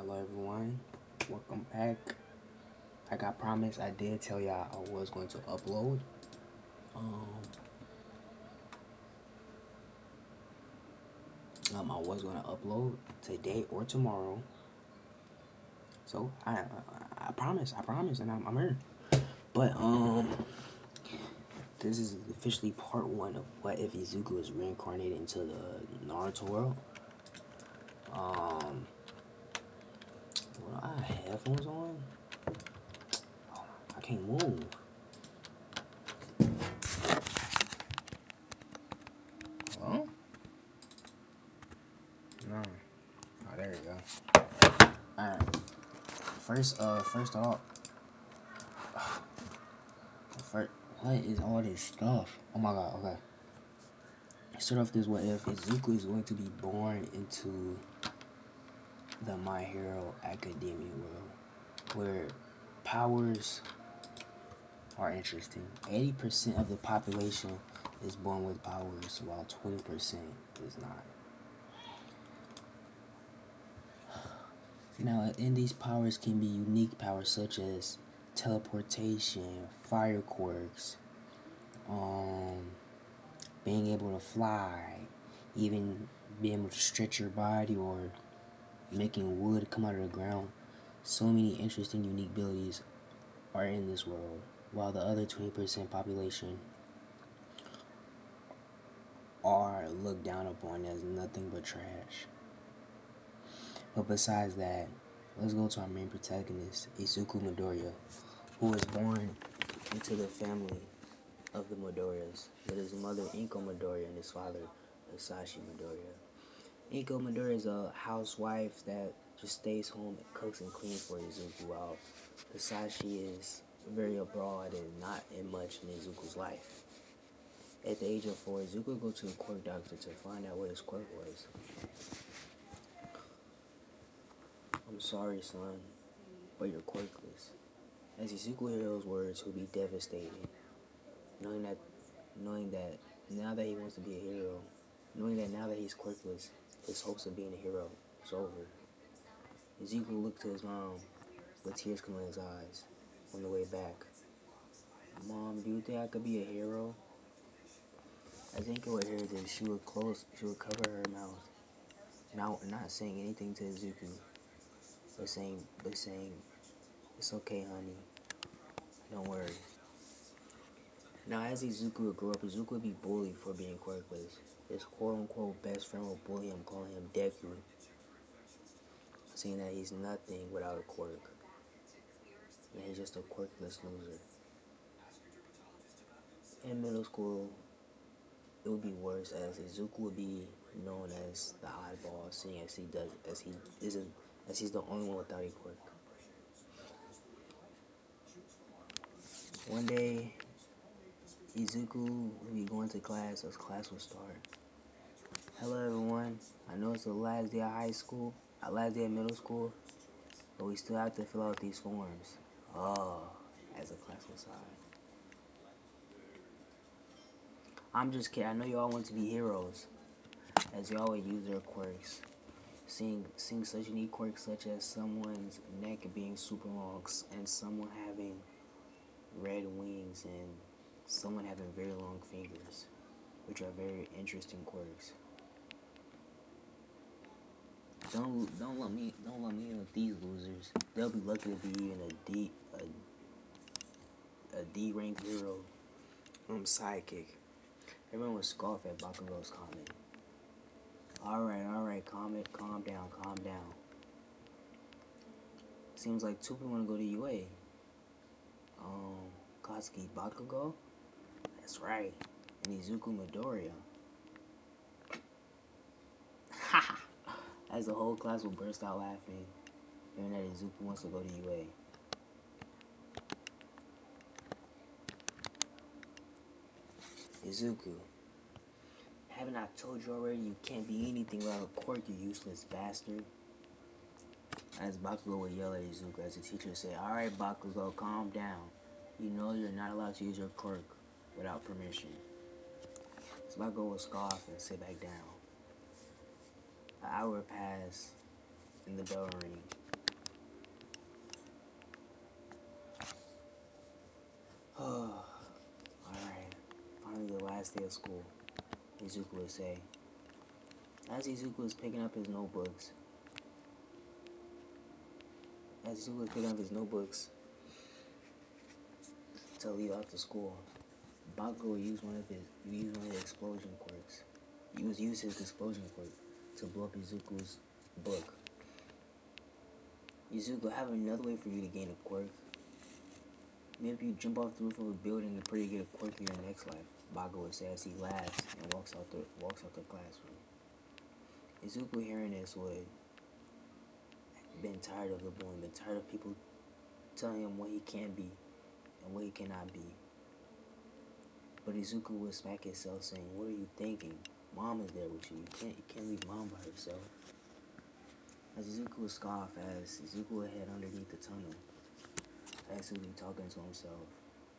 Hello everyone, welcome back. Like I promised, I did tell y'all I was going to upload. I was going to upload today or tomorrow. So I promise, and I'm here. But this is officially part one of what if Izuku is reincarnated into the Naruto world. Well, I have headphones on. I can't move. Hello? No. Oh, there you go. Alright. First off, what is all this stuff? Oh my god, okay. Start off this what if Izuku is going to be born into the My Hero Academia world, where powers are interesting. 80% of the population is born with powers, while 20% is not. Now, in these powers can be unique powers such as teleportation, fire quirks, being able to fly, even being able to stretch your body or making wood come out of the ground. So many interesting, unique abilities are in this world, while the other 20% population are looked down upon as nothing but trash. But besides that, let's go to our main protagonist, Izuku Midoriya, who was born into the family of the Midoriyas, with his mother Inko Midoriya and his father Hisashi Midoriya. Inko Midoriya is a housewife that just stays home and cooks and cleans for Izuku, while Hisashi is very abroad and not in much in Izuku's life. At the age of 4, Izuku goes to a quirk doctor to find out what his quirk was. I'm sorry, son, but you're quirkless. As Izuku hears those words, he'll be devastated, knowing that now that he wants to be a hero, knowing that now that he's quirkless, his hopes of being a hero is over. Izuku looked to his mom with tears coming in his eyes on the way back. Mom, do you think I could be a hero? As Inko would hear this, she would cover her mouth, not saying anything to Izuku, but saying, it's okay, honey, don't worry. Now, as Izuku would grow up, Izuku would be bullied for being quirkless. His quote-unquote best friend would bully him, calling him Deku, saying that he's nothing without a quirk, and he's just a quirkless loser. In middle school, it would be worse, as Izuku would be known as the oddball, seeing as he's the only one without a quirk. One day, Izuku would be going to class as class would start. Hello everyone, I know it's the last day of last day of middle school, but we still have to fill out these forms. Oh, as the class would sigh. I'm just kidding, I know y'all want to be heroes, as y'all would use their quirks. Seeing such unique quirks such as someone's neck being super long and someone having red wings and someone having very long fingers, which are very interesting quirks. Don't let me in with these losers. They'll be lucky to be even a D ranked hero sidekick. Everyone would scoff at Bakugo's comment. Alright, calm down. Seems like two people want to go to UA. Katsuki Bakugo? That's right. And Izuku Midoriya. As the whole class will burst out laughing, hearing that Izuku wants to go to UA. Izuku, haven't I told you already you can't be anything without a quirk, you useless bastard? As Bakugo would yell at Izuku, as the teacher said, alright Bakugo, calm down. You know you're not allowed to use your quirk without permission. So Bakugo would scoff and sit back down. An hour passed and the bell rang. Alright, finally the last day of school, Izuku would say. As Izuku was picking up his notebooks, to leave out to school, Bakugo used one of his explosion quirks. He used his explosion quirk to blow up Izuku's book. Izuku, I have another way for you to gain a quirk. Maybe if you jump off the roof of a building and pray to get a quirk in your next life, Bakugo would say as he laughs and walks out the classroom. Izuku, hearing this, would been tired of the bullying, been tired of people telling him what he can be and what he cannot be. But Izuku would smack himself, saying, "What are you thinking? Mom is there with you. You can't leave Mom by herself." As Izuku would scoff, as Izuku would head underneath the tunnel, as he would be talking to himself,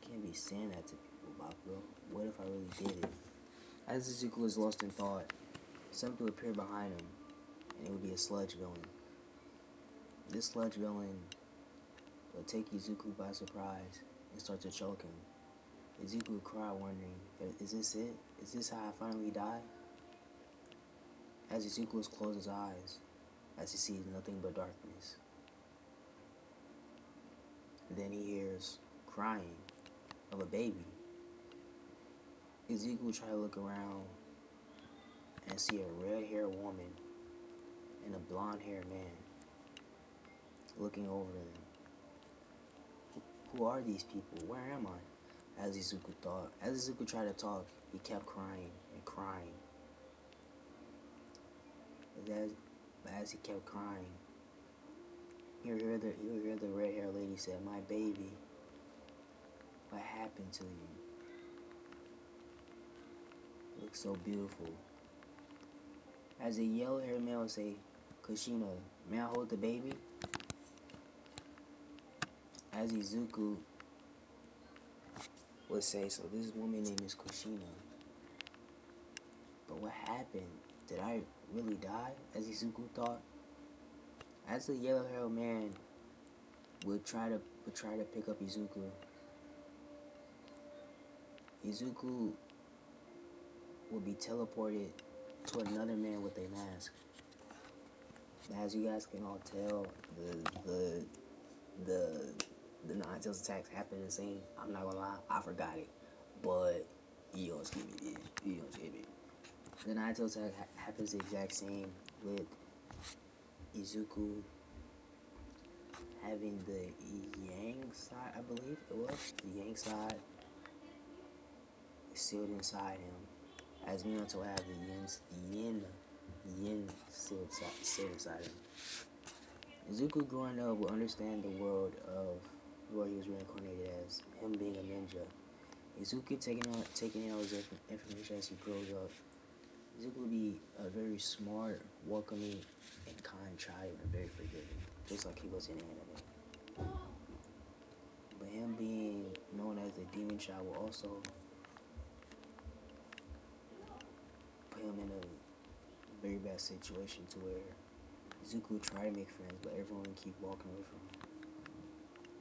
"You can't be saying that to people, Bakugo. What if I really did it?" As Izuku was lost in thought, something would appear behind him, and it would be a sludge villain. This sludge villain would take Izuku by surprise and start to choke him. Izuku would cry, wondering, "Is this it? Is this how I finally die?" As Izuku would close his eyes, as he sees nothing but darkness. Then he hears crying of a baby. Izuku would try to look around and see a red-haired woman and a blonde-haired man looking over them. Who are these people? Where am I? As Izuku thought. As Izuku tried to talk, he kept crying and crying. As he kept crying, he would hear the red-haired lady say, "My baby, what happened to you? You look so beautiful." As the yellow-haired man would say, "Kushina, may I hold the baby?" As Izuku would say, "So this woman's name is Kushina. But what happened? Did I really die?" As Izuku thought. As the yellow-haired man would try to pick up Izuku, Izuku would be teleported to another man with a mask. As you guys can all tell, the Nine Tails attacks happened the same. I'm not gonna lie, I forgot it, but you don't skip me, dude. You don't skip it. The Nine Tails attack happens the exact same, with Izuku having the Yang side, I believe it was the Yang side sealed inside him, as Minato had the Yin sealed inside him. Izuku growing up will understand the world of where he was reincarnated as, him being a ninja. Izuku taking in all his information as he grows up. Izuku will be a very smart, welcoming, and kind child, and very forgiving, just like he was in anime. But him being known as the demon child will also put him in a very bad situation to where Izuku would try to make friends, but everyone would keep walking away from him.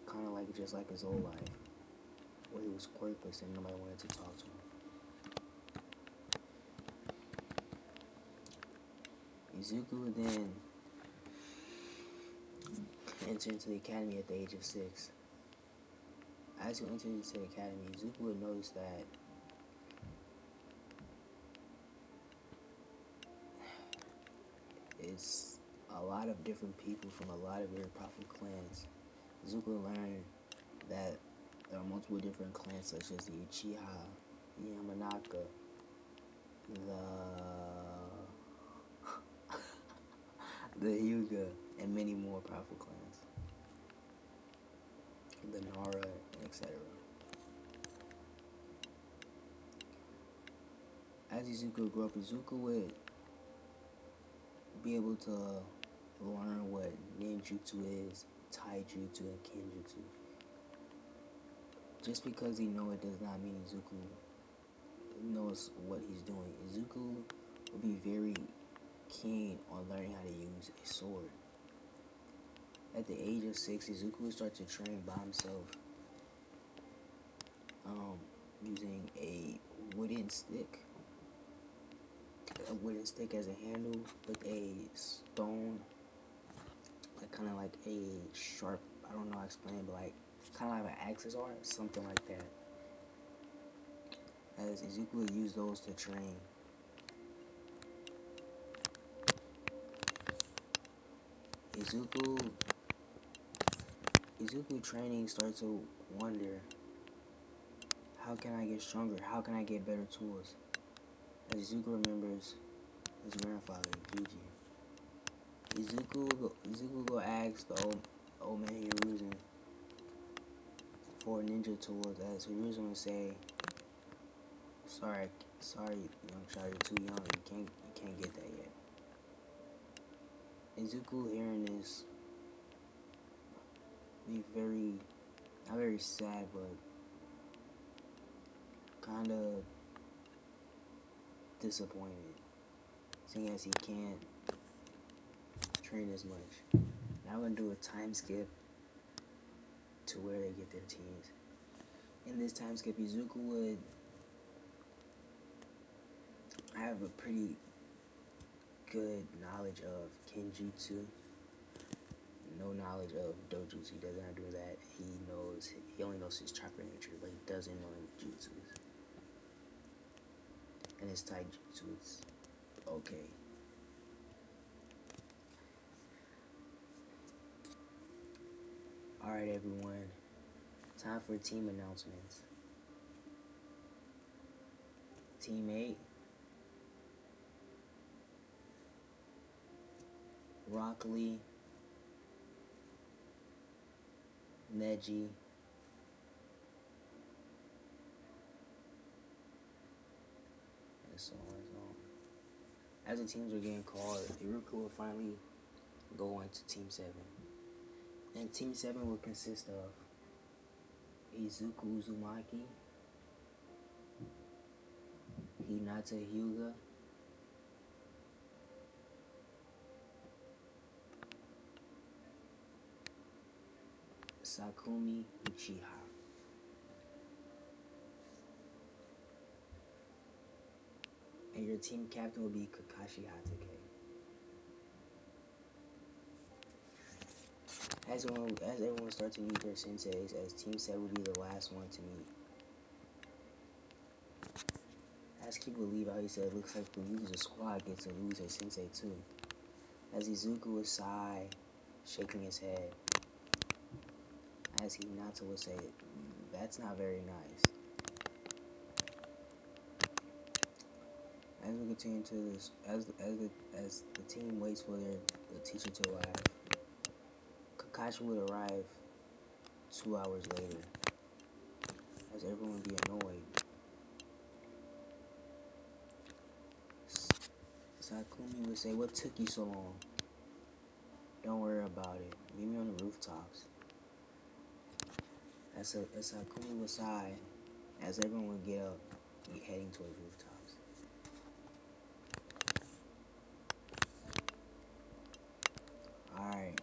Kind of like just like his old life, where he was quirkless and nobody wanted to talk to him. Izuku would then enter into the academy at the age of 6. As he entered into the academy, Izuku would notice that it's a lot of different people from a lot of very powerful clans. Izuku learned that there are multiple different clans such as the Uchiha, the Yamanaka, the Hyuga, and many more powerful clans. The Nara, etc. As Izuku grew up, Izuku would be able to learn what ninjutsu is, taijutsu, and kenjutsu. Just because he knows it does not mean Izuku knows what he's doing. Izuku will be very keen on learning how to use a sword. At the age of 6, Izuku will start to train by himself. um, using a wooden stick. A wooden stick as a handle with a stone, like kind of like a sharp, I don't know how to explain it, but like kind of like an axis or something like that. As Izuku would use those to train. Izuku training starts to wonder, how can I get stronger? How can I get better tools? As Izuku remembers his grandfather, Gigi. Izuku go ask the old man Hiruzen for ninja tools, as Hiruzen would say, sorry, young child, you're too young. You can't get that yet. Izuku hearing this be very, not very sad, but kind of disappointed, seeing as he can't train as much. Now we're gonna do a time skip to where they get their teams. In this time skip, Izuku would have a pretty good knowledge of Kenjutsu. No knowledge of Dojutsu. He doesn't have to do that. He only knows his chakra nature, but he doesn't know his jutsus. And his taijutsu, it's okay. Alright, everyone. Time for team announcements. Team 8. Rock Lee, Neji, and so on and so on. As the teams were getting called, Iruka would finally go on to Team 7. And Team 7 would consist of Izuku Uzumaki, Hinata Hyuga, Sakumi Uchiha. And your team captain will be Kakashi Hatake. As everyone starts to meet their senseis, as Team 7 will be the last one to meet. As Kiba would leave out, he said, it looks like the loser squad gets to lose a sensei too. As Izuku would sigh, shaking his head. As Hinata would say, that's not very nice. As we continue to this, as the team waits for the teacher to arrive, Kakashi would arrive 2 hours later, as everyone would be annoyed. Sakumi would say, what took you so long? Don't worry about it. Meet me on the rooftops. As Sakumi would sigh, as everyone would get up, heading towards rooftops. Alright,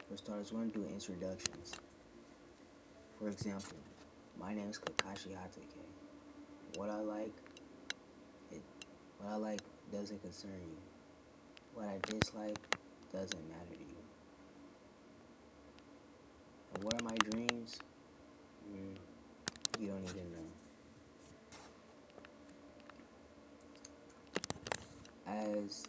for starters, we're going to do introductions. For example, my name is Kakashi Hatake. What I like doesn't concern you. What I dislike doesn't matter to you. And what are my dreams? You don't even know. As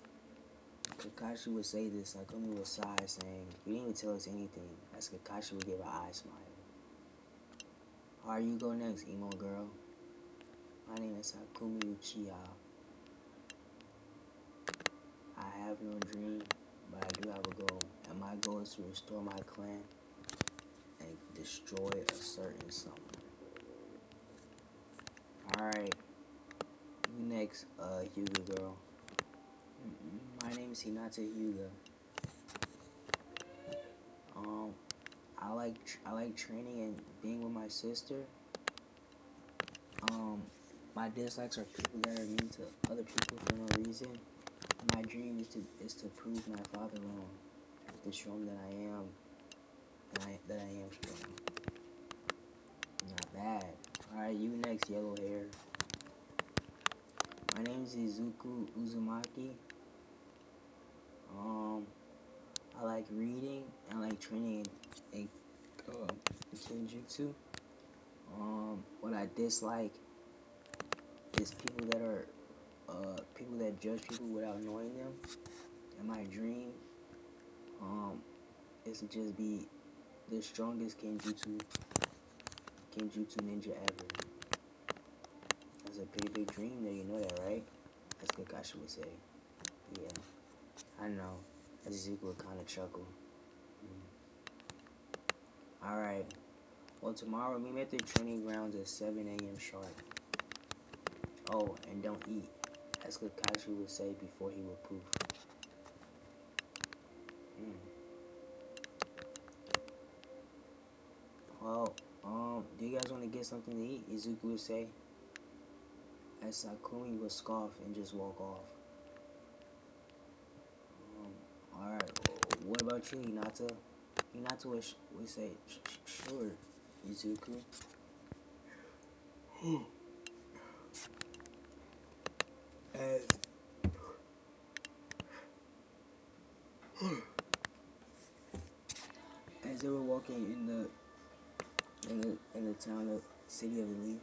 Kakashi would say this, Sakumi would sigh, saying, you didn't even tell us anything. As Kakashi would give an eye smile. How you go next, emo girl? My name is Sakumi Uchiha. I have no dream, but I do have a goal. And my goal is to restore my clan and destroy a certain summoner. Alright. You next, Hyuga girl. My name is Hinata Hyuga. I like training and being with my sister. My dislikes are people that are mean to other people for no reason. My dream is to prove my father wrong, to show him that I am strong. Not bad. Alright, you next, yellow hair. My name is Izuku Uzumaki. I like reading. I like training in Kenjutsu. What I dislike is people that are people that judge people without knowing them. And my dream is to just be the strongest Kenjutsu ninja ever. That's a pretty big dream there, you know that, right? As Kakashi would say. Yeah, I know. As Izuku would kind of chuckle. Alright. Well, tomorrow meet me at the training grounds at 7 a.m. sharp. Oh, and don't eat, as Kakashi would say before he would poof. Well, do you guys want to get something to eat? Izuku would say, as Sakumi would scoff and just walk off. Alright, what about you, Hinata? Hinata would say, sure, Izuku. As they were walking in the town of City of the Leaf,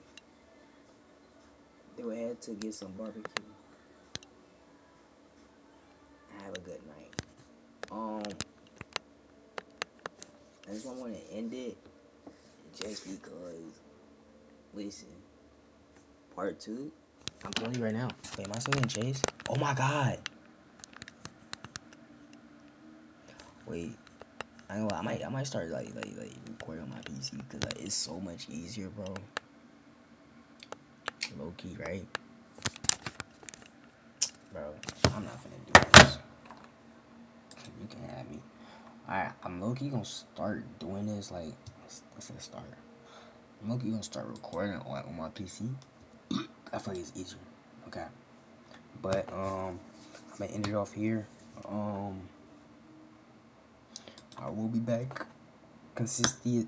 they would head to get some barbecue. Have a good night. I just want to end it just because. Listen, part 2. I'm telling you right now. Wait, am I still getting chased? Oh my god. Wait, I might start like recording on my PC because like it's so much easier, bro. Low key, right? Bro, I'm not finna do this. You can have me. Alright, I'm low key gonna start doing this. Like, let's start. I'm low key gonna start recording on my PC. I feel like it's easier. Okay, but I'm gonna end it off here. I will be back. Consistency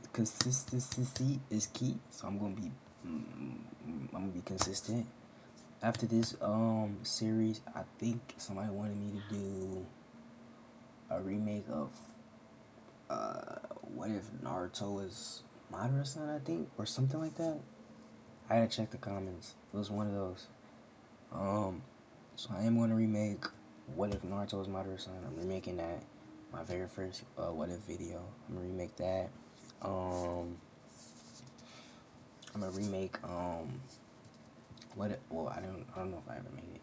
is key, so I'm gonna be consistent. After this series, I think somebody wanted me to do a remake of what if Naruto was Madara-san, I think, or something like that. I had to check the comments. It was one of those. So I am gonna remake What If Naruto was Madara-san. I'm remaking that. My very first What If video. I'm gonna remake that. I'm gonna remake what if, well I don't know if I ever made it.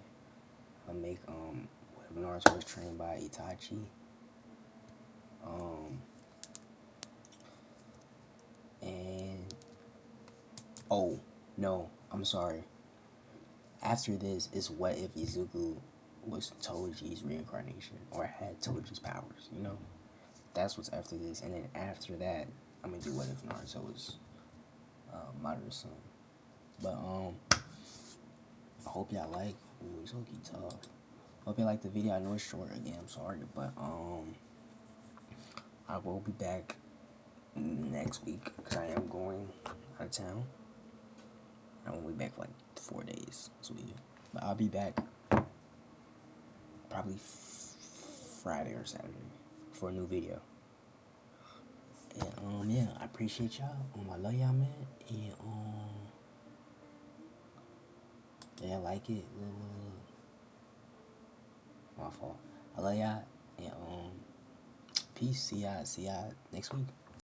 I'll make What If Naruto was trained by Itachi. And oh no, I'm sorry. After this is What If Izuku was Toji's reincarnation or had Toji's powers, you know? That's what's after this. And then after that, I'm gonna do What If Naruto was Madara-san. But I hope y'all like. Ooh, it's looking tough. Hope you like the video. I know it's short again, I'm sorry, but I will be back next week because I am going out of town. I won't be back for like 4 days. But I'll be back probably Friday or Saturday for a new video. And yeah, I appreciate y'all. I love y'all, man. And yeah, I like it. My fault. I love y'all. And peace. See y'all next week.